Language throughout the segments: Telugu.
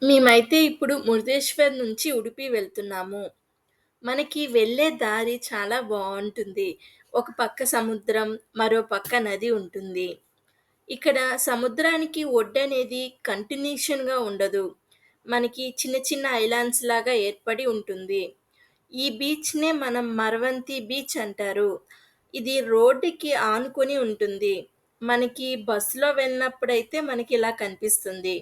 మేమైతే ఇప్పుడు మురుదేశ్వర్ నుంచి ఉడిపి వెళ్తున్నాము. మనకి వెళ్ళే దారి చాలా బావుంటుంది. ఒక పక్క సముద్రం, మరో పక్క నది ఉంటుంది. ఇక్కడ సముద్రానికి ఒడ్డనేది కంటిన్యూషన్‌గా ఉండదు. మనకి చిన్న చిన్న ఐలాండ్స్ లాగా ఏర్పడి ఉంటుంది. ఈ బీచ్‌నే మనం మరవంతి బీచ్ అంటారు. ఇది రోడ్డుకి ఆనుకొని ఉంటుంది. మనకి బస్సులో వెళ్ళినప్పుడైతే మనకిలా కనిపిస్తుంది.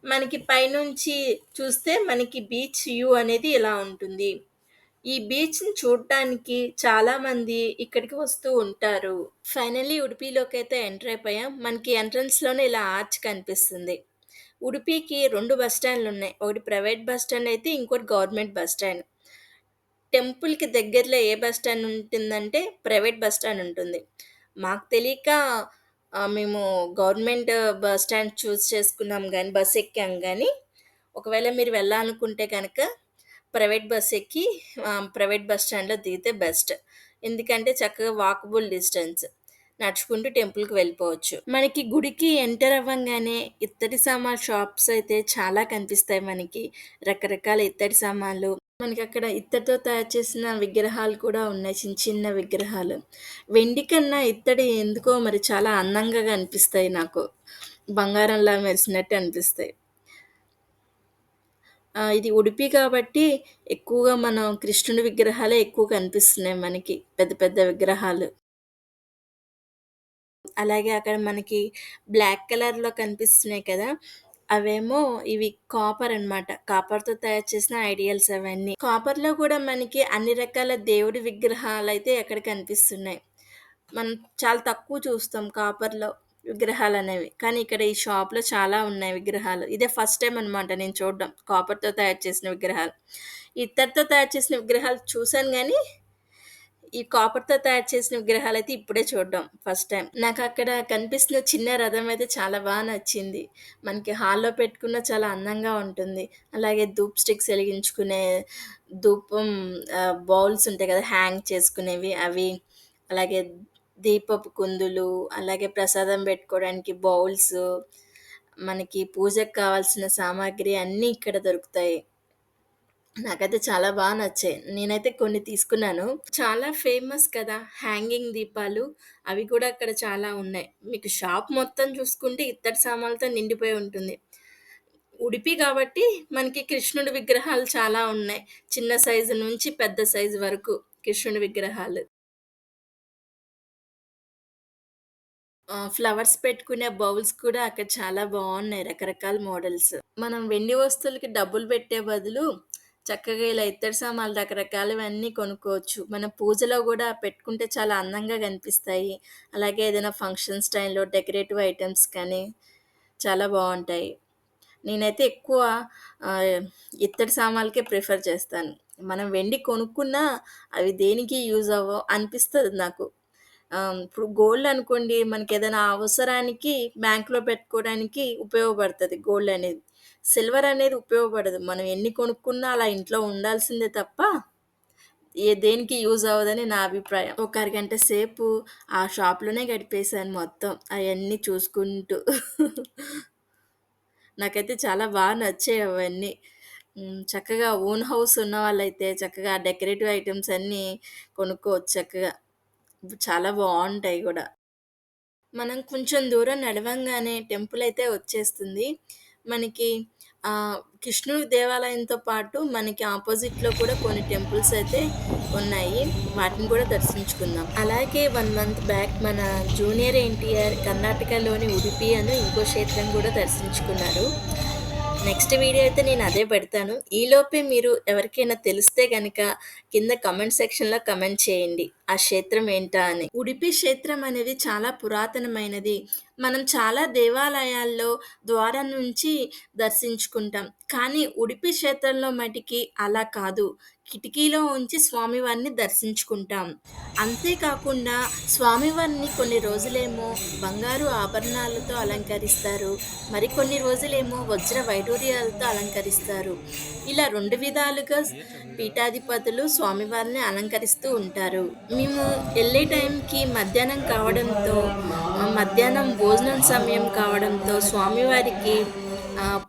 మనకి పైనుంచి చూస్తే మనకి బీచ్ వ్యూ అనేది ఇలా ఉంటుంది. ఈ బీచ్‌ని చూడటానికి చాలామంది ఇక్కడికి వస్తూ ఉంటారు. ఫైనల్లీ ఉడిపిలోకైతే ఎంటర్ అయిపోయాం. మనకి ఎంట్రన్స్‌లోనే ఇలా ఆర్చ్ కనిపిస్తుంది. ఉడిపికి 2 బస్ స్టాండ్‌లున్నాయి. ఒకటి ప్రైవేట్ బస్ స్టాండ్ అయితే ఇంకోటి గవర్నమెంట్ బస్ స్టాండ్. టెంపుల్‌కి దగ్గరలో ఏ బస్ స్టాండ్ ఉంటుందంటే ప్రైవేట్ బస్ స్టాండ్ ఉంటుంది. మాకు తెలియక మేము గవర్నమెంట్ బస్ స్టాండ్ చూజ్ చేసుకున్నాం గానీ బస్ ఎక్కాం గానీ, ఒకవేళ మీరు వెళ్ళాలనుకుంటే గనక ప్రైవేట్ బస్ ఎక్కి ప్రైవేట్ బస్ స్టాండ్‌లో దిగితే బెస్ట్. ఎందుకంటే చక్కగా వాకబుల్ డిస్టెన్స్. నడుచుకుంటూ టెంపుల్‌కి వెళ్ళిపోవచ్చు. మనకి గుడికి ఎంటర్ అవ్వంగానే ఇత్తడి సామాను షాప్స్ అయితే చాలా కనిపిస్తాయి మనకి. రకరకాల ఇత్తడి సామాన్లు. మనకక్కడ ఇత్తడితో తయారు చేసిన విగ్రహాలు కూడా ఉన్నాయి. చిన్న చిన్న విగ్రహాలు. వెండి కన్నా ఇత్తడి ఎందుకో మరి చాలా అందంగా కనిపిస్తాయి నాకు. బంగారంలా మెరిసినట్టు అనిపిస్తాయి. ఇది ఉడిపి కాబట్టి ఎక్కువగా మనం కృష్ణుడి విగ్రహాలే ఎక్కువ కనిపిస్తున్నాయి మనకి. పెద్ద పెద్ద విగ్రహాలు. అలాగే అక్కడ మనకి బ్లాక్ కలర్‌లో కనిపిస్తున్నాయి కదా! అవేమో ఇవి కాపర్ అనమాట. కాపర్‌తో తయారు చేసిన ఐడియల్స్ అవన్నీ. కాపర్‌లో కూడా మనకి అన్ని రకాల దేవుడి విగ్రహాలైతే అక్కడ కనిపిస్తున్నాయి. మనం చాలా తక్కువ చూస్తాం కాపర్‌లో విగ్రహాలనేవి. కానీ ఇక్కడ ఈ షాప్‌లో చాలా ఉన్నాయి విగ్రహాలు. ఇదే ఫస్ట్ టైమ్ అనమాట నేను చూడడం. కాపర్‌తో తయారు చేసిన విగ్రహాలు. ఇత్తడితో తయారు చేసిన విగ్రహాలు చూసాను గానీ ఈ కాపర్‌తో తయారు చేసిన విగ్రహాలయితే ఇప్పుడే చూడడం ఫస్ట్ టైమ్. నాకక్కడ కనిపిస్తున్న చిన్న రథం అయితే చాలా నచ్చింది. మనకి హాల్‌లో పెట్టుకున్న చాలా అందంగా ఉంటుంది. అలాగే ధూప్ స్టిక్స్ ఎలిగించుకునే ధూపం బౌల్స్ ఉంటాయి కదా! హ్యాంగ్ చేసుకునేవి అవి. అలాగే దీపపు కుందులు, అలాగే ప్రసాదం పెట్టుకోవడానికి బౌల్సు, మనకి పూజకు కావాల్సిన సామాగ్రి అన్నీ ఇక్కడ దొరుకుతాయి. నాకైతే చాలా నచ్చాయి. నేనైతే కొన్ని తీసుకున్నాను. చాలా ఫేమస్ కదా! హ్యాంగింగ్ దీపాలు. అవి కూడా అక్కడ చాలా ఉన్నాయి. మీకు షాప్ మొత్తం చూసుకుంటే ఇత్తడి సామాన్లతో నిండిపోయి ఉంటుంది. ఉడిపి కాబట్టి మనకి కృష్ణుడి విగ్రహాలు చాలా ఉన్నాయి. చిన్న సైజు నుంచి పెద్ద సైజు వరకు కృష్ణుడి విగ్రహాలు. ఫ్లవర్స్ పెట్టుకునే బౌల్స్ కూడా అక్కడ చాలా బావున్నాయి. రకరకాల మోడల్స్. మనం వెండి వస్తువులకి డబ్బులు పెట్టే బదులు చక్కగా ఇలా ఇత్తడి సామాన్లు రకరకాలవన్నీ కొనుక్కోవచ్చు. మన పూజలో గూడా పెట్టుకుంటే చాలా అందంగా కనిపిస్తాయి. అలాగే ఏదైనా ఫంక్షన్స్ టైంలో డెకరేటివ్ ఐటెమ్స్ కానీ చాలా బావుంటాయి. నేనైతే ఎక్కువ ఆహ్, ఇత్తడి సామాన్లకే ప్రిఫర్ చేస్తాను. మనం వెండి కొనుక్కున్నా అవి దేనికి యూజ్ అవ్వవు అనిపిస్తది నాకు. ఇప్పుడు గోల్డ్ అనుకోండి మనకేదైనా అవసరానికి బ్యాంక్‌లో పెట్టుకోవడానికి ఉపయోగపడతది గోల్డ్ అనేది. సిల్వర్ అనేది ఉపయోగపడదు. మనం ఎన్ని కొనుక్కున్నా అలా ఇంట్లో ఉండాల్సిందే తప్ప, దేనికి యూజ్ అవ్వదని నా అభిప్రాయం. ఒక అరగంట సేపు ఆ షాప్‌లోనే గడిపేశాను మొత్తం. అయన్నీ చూసుకుంటూ. నాకైతే చాలా నచ్చాయి అవన్నీ. చక్కగా ఓన్ హౌస్ ఉన్నవాళ్ళైతే చక్కగా డెకరేటివ్ ఐటెమ్స్ అన్నీ కొనుక్కోవచ్చు చక్కగా. చాలా బావుంటాయి గూడా. మనం కొంచెం దూరం నడవంగానే టెంపులయితే వచ్చేస్తుంది. మనకి కృష్ణుడి దేవాలయంతో పాటు మనకి అపోజిట్‌లో కూడా కొన్ని టెంపుల్స్ అయితే ఉన్నాయి. వాటిని కూడా దర్శించుకుందాం. అలాగే 1 మంత్ బ్యాక్ మన జూనియర్ ఎన్టీఆర్ కర్ణాటకలోని ఉడిపి అను ఇంకో క్షేత్రం కూడా దర్శించుకున్నారు. నెక్స్ట్ వీడియో అయితే నేను అదే పెడతాను. ఈలోపే మీరు ఎవరికైనా తెలిస్తే గనక కింద కామెంట్ సెక్షన్‌లో కామెంట్ చేయండి. ఆ క్షేత్రం ఏంటా అని. ఉడిపి క్షేత్రం అనేది చాలా పురాతనమైనది. మనం చాలా దేవాలయాల్లో ద్వారం నుంచి దర్శించుకుంటాం. కానీ ఉడిపి క్షేత్రంలో మటికి అలా కాదు. కిటికీలో ఉంచి స్వామివారిని దర్శించుకుంటాం. అంతేకాకుండా స్వామివారిని కొన్ని రోజులేమో బంగారు ఆభరణాలతో అలంకరిస్తారు. మరికొన్ని రోజులేమో వజ్ర వైడూర్యాలతో అలంకరిస్తారు. ఇలా 2 విధాలుగా పీఠాధిపతులు స్వామివారిని అలంకరిస్తూ ఉంటారు. మేము ఎళ్ళే టైంకి మధ్యాహ్నం కావడంతో మధ్యాహ్నం భోజనం సమయం కావడంతో స్వామివారికి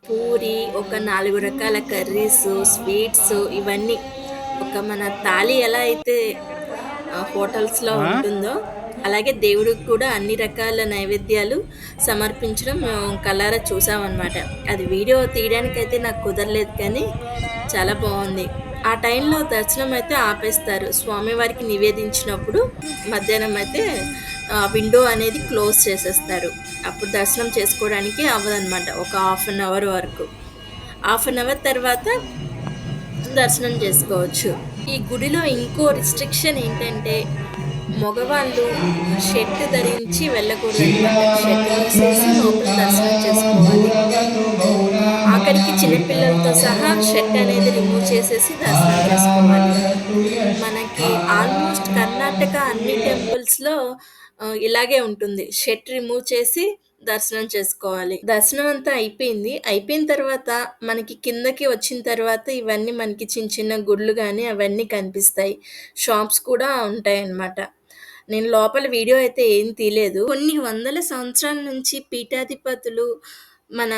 పూరి, ఒక 4 రకాల కర్రీసు, స్వీట్సు ఇవన్నీ. ఒక మన తాళి ఎలా అయితే హోటల్స్‌లో ఆ? ఉంటుందో, అలాగే దేవుడికి కూడా అన్ని రకాల నైవేద్యాలు సమర్పించడం మేము కళ్ళారా చూసామనమాట. అది వీడియో తీయడానికైతే నాకు కుదరలేదు కానీ, చాలా బావుంది. ఆ టైంలో దర్శనం అయితే ఆపేస్తారు. స్వామివారికి నివేదించినప్పుడు మధ్యాహ్నం అయితే విండో అనేది క్లోజ్ చేసేస్తారు. అప్పుడు దర్శనం చేసుకోవడానికి అవ్వదనమాట. ఒక హాఫ్ అన్ అవర్ వరకు. హాఫ్ అన్ అవర్ తర్వాత దర్శనం చేసుకోవచ్చు. ఈ గుడిలో ఇంకో రిస్ట్రిక్షన్ ఏంటంటే, మగవాళ్ళు షర్ట్ ధరించి వెళ్ళకూడదనమాట. షర్ట్ తీసేసి లోపల దర్శనం చేసుకోవాలి. ఆఖరికి చిన్న పిల్లలతో సహా షర్ట్ అనేది రిమూవ్ చేసేసి దర్శనం చేసుకోవాలి. మనకి ఆల్మోస్ట్ కర్ణాటక అన్ని టెంపుల్స్‌లో ఇలాగే ఉంటుంది. షర్ట్ రిమూవ్ చేసి దర్శనం చేసుకోవాలి. దర్శనం అంతా అయిపోయింది. అయిపోయిన తర్వాత మనకి కిందకి వచ్చిన తర్వాత ఇవన్నీ మనకి చిన్న చిన్న గుడులు గాని అవన్నీ కనిపిస్తాయి. షాప్స్ కూడా ఉంటాయన్నమాట. నేను లోపల వీడియో అయితే ఏం తీయలేదు. కొన్ని వందల సంవత్సరాల నుంచి పీఠాధిపతులు మన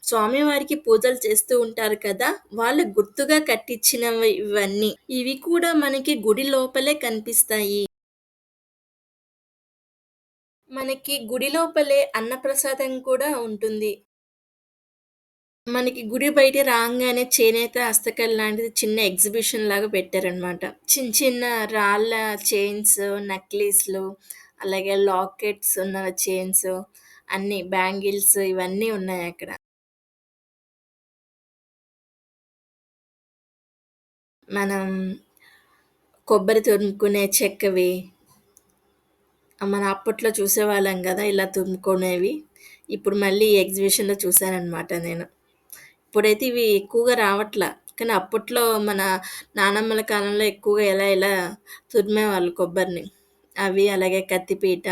స్వామివారికి పూజలు చేస్తూ ఉంటారు కదా! వాళ్ళ గుర్తుగా కట్టించినవి ఇవన్నీ. ఇవి కూడా మనకి గుడి లోపలే కనిపిస్తాయి. మనకి గుడి లోపలే అన్నప్రసాదం కూడా ఉంటుంది. మనకి గుడి బయట రాంగానే చేనేత హస్తకళ లాంటిది చిన్న ఎగ్జిబిషన్ లాగా పెట్టారనమాట. చిన్న చిన్న రాళ్ళ చైన్స్, నెక్లెస్‌లు, అలాగే లాకెట్స్ ఉన్న చైన్స్ అన్నీ బ్యాంగిల్స్ ఇవన్నీ ఉన్నాయక్కడ. మనం కొబ్బరి తురుముకునే చెక్కవి, మన అప్పట్లో చూసేవాళ్ళం గదా! ఇలా తురుముకునేవి. ఇప్పుడు మళ్ళీ ఈ ఎగ్జిబిషన్‌లో చూసాననమాట నేను. ఇప్పుడైతే ఇవి ఎక్కువగా రావట్ల. కానీ అప్పట్లో మన నానమ్మల కాలంలో ఎక్కువగా ఇలా తురిమేవాళ్ళు కొబ్బరిని. అవి అలాగే కత్తిపీట,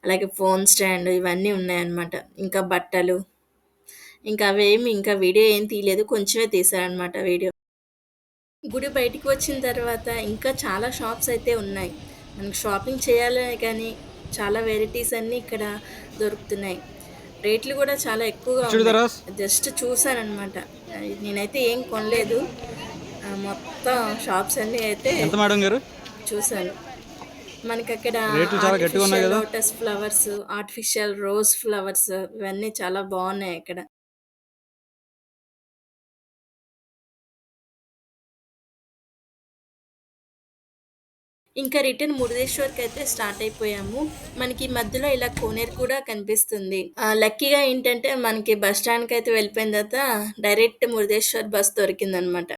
అలాగే ఫోన్ స్టాండ్ ఇవన్నీ ఉన్నాయన్నమాట. ఇంకా బట్టలు, ఇంకా అవేమి ఇంకా వీడియో ఏం తీయలేదు. కొంచెమే తీశారనమాట వీడియో. గుడి బయటికి వచ్చిన తర్వాత ఇంకా చాలా షాప్స్ అయితే ఉన్నాయి. మనకు షాపింగ్ చేయాలనే కానీ చాలా వెరైటీస్ అన్నీ ఇక్కడ దొరుకుతున్నాయి. రేట్లు గూడా చాలా ఎక్కువగా ఉన్నాయి. చూడదరాస్. జస్ట్ చూసాననమాట. నేనైతే ఏం కొనలేదు. మొత్తం షాప్స్ అన్నీ అయితే ఎంత మేడం గారు? చూసాను. మనకక్కడ రేట్లు చాలా గట్టిగా ఉన్నాయి ఆర్టిఫిషియల్ కదా. Lotus flowers, artificial rose flowers ఇవన్నీ చాలా బావున్నాయి అక్కడ. ఇంకా రిటర్న్ మురుడేశ్వర్‌కయితే స్టార్ట్ అయిపోయాము. మనకి మధ్యలో ఇలా కోనేరు కూడా కనిపిస్తుంది. లక్కీగా ఏంటంటే మనకి బస్ స్టాండ్‌కయితే వెళ్ళిపోయిన తర్వాత డైరెక్ట్ మురుడేశ్వర్ బస్ దొరికిందనమాట.